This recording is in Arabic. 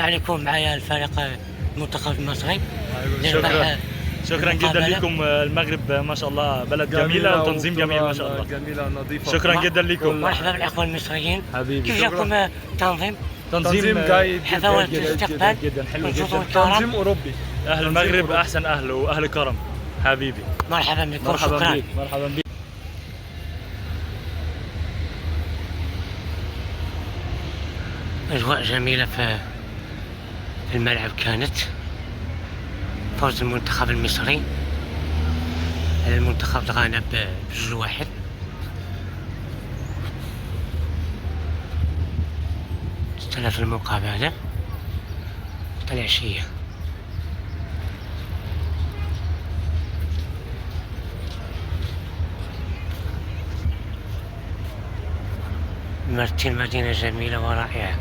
عليكم معايا الفريق المنتخب المصري. شكرا جدا لكم. المغرب ما شاء الله بلد جميلة وتنظيم جميل ما شاء الله. جميلة نظيفة. شكرا جدا لكم. مرحبا بالاخوه المصريين. حبيبي كيف جاكم التنظيم؟ تنظيم جيد حفاوة جدا الاستقبال جدا حلو والجزر جدا. والكرم. تنظيم أوروبي. أهل المغرب أحسن أهل وأهل كرم حبيبي. مرحبا بكم. مرحبا شكرا. بك مرحبا بك. اجواء جميله في الملعب. كانت فوز المنتخب المصري على المنتخب غانا ب2-1. استلف المقابله العشيه. مرتين مدينة جميلة ورائعة.